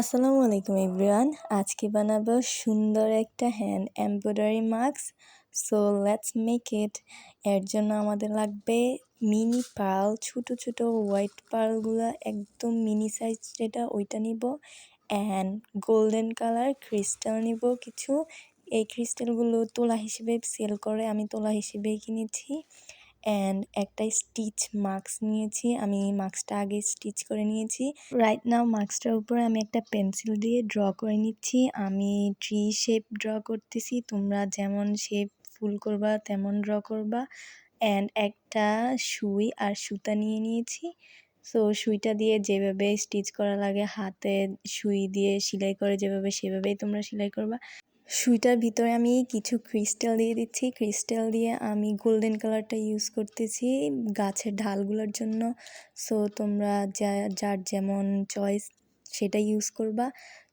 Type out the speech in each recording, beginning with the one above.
আসসালামু আলাইকুম এভরিওয়ান। আজকে বানাবো সুন্দর একটা hand embroidery mask. So let's make it. এর জন্য আমাদের লাগবে মিনি পার্ল, ছোট ছোট হোয়াইট পার্লগুলো একদম মিনি সাইজ যেটা ওইটা নিব। অ্যান্ড গোল্ডেন কালার ক্রিস্টাল নিব কিছু। এই ক্রিস্টালগুলো তোলা হিসেবে সেল করে, আমি তোলা হিসেবেই কিনেছি। অ্যান্ড একটা স্টিচ মাস্ক নিয়েছি, আমি মাস্কটা আগে স্টিচ করে নিয়েছি। রাইট নাও মাস্কটার উপরে আমি একটা পেন্সিল দিয়ে ড্র করে নিচ্ছি। আমি ট্রি শেপ ড্র করতেছি, তোমরা যেমন শেপ ফুল করবা তেমন ড্র করবা। অ্যান্ড একটা সুই আর সুতা নিয়ে নিয়েছি। সো সুইটা দিয়ে যেভাবে স্টিচ করা লাগে, হাতে সুই দিয়ে সেলাই করে যেভাবে, সেভাবেই তোমরা সেলাই করবা। সুইটার ভিতরে আমি কিছু ক্রিস্টাল দিয়ে দিচ্ছি। ক্রিস্টাল দিয়ে আমি গোল্ডেন কালারটা ইউজ করতেছি গাছের ঢালগুলোর জন্য। সো তোমরা যার যেমন চয়েস সেটাই ইউজ করবা।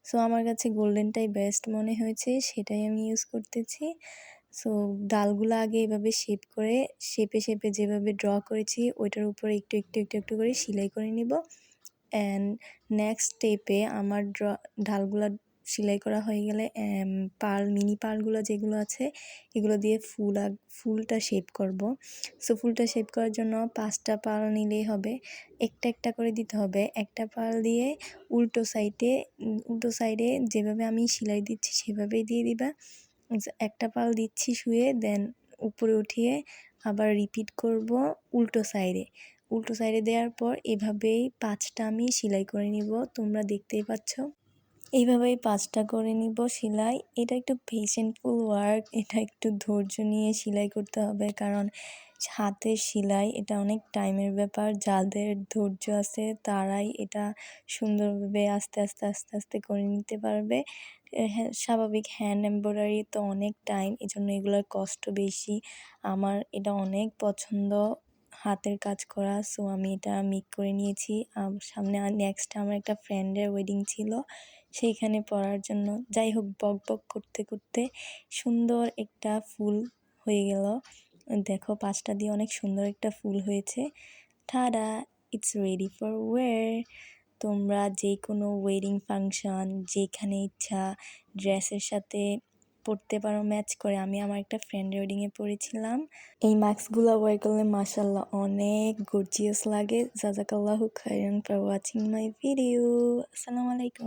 সো আমার কাছে গোল্ডেনটাই বেস্ট মনে হয়েছে, সেটাই আমি ইউজ করতেছি। সো ডালগুলো আগে এভাবে শেপ করে, শেপে শেপে যেভাবে ড্র করেছি ওইটার উপরে একটু একটু একটু একটু করে সেলাই করে নিব। অ্যান্ড নেক্সট স্টেপে আমার ঢালগুলো সেলাই করা হয়ে গেলে পার্ল, মিনি পার্লগুলো যেগুলো আছে এগুলো দিয়ে ফুলটা শেপ করব। সো ফুলটা শেপ করার জন্য 5টা পার্ল নিলেই হবে, একটা একটা করে দিতে হবে। একটা পার্ল দিয়ে উল্টো সাইডে যেভাবে আমি সেলাই দিচ্ছি সেভাবেই দিয়ে দিবা। একটা পার্ল দিচ্ছি শুয়ে, দেন উপরে উঠিয়ে আবার রিপিট করব উল্টো সাইডে দেওয়ার পর এভাবেই 5টা আমি সেলাই করে নিব। তোমরা দেখতেই পাচ্ছ, এইভাবেই 5টা করে নিব সেলাই। এটা একটু পেশেন্টফুল ওয়ার্ক, এটা একটু ধৈর্য নিয়ে সেলাই করতে হবে, কারণ হাতের সেলাই এটা অনেক টাইমের ব্যাপার। যাদের ধৈর্য আছে তারাই এটা সুন্দরভাবে আস্তে আস্তে আস্তে আস্তে করে নিতে পারবে। স্বাভাবিক হ্যান্ড এমব্রয়ডারি তো অনেক টাইম, এজন্য এগুলোর কষ্ট বেশি। আমার এটা অনেক পছন্দ হাতের কাজ করা। সো আমি এটা মেক করে নিয়েছি। সামনে নেক্সট আমার একটা ফ্রেন্ডের ওয়েডিং ছিল, সেইখানে পরার জন্য। যাই হোক, বক বক করতে করতে সুন্দর একটা ফুল হয়ে গেল। দেখো 5টা দিয়ে অনেক সুন্দর একটা ফুল হয়েছে। Tada, it's ready for wear. তোমরা যে কোনো ওয়েডিং ফাংশন, যেখানে ইচ্ছা ড্রেসের সাথে পরতে পারো ম্যাচ করে। আমি আমার একটা ফ্রেন্ডের ওয়েডিংয়ে পরেছিলাম। এই মাস্কগুলো ওয়ার করলে মাশাআল্লাহ অনেক গর্জিয়াস লাগে। জাযাকাল্লাহু খাইরান ফর ওয়াচিং মাই ভিডিও। আসসালামু আলাইকুম।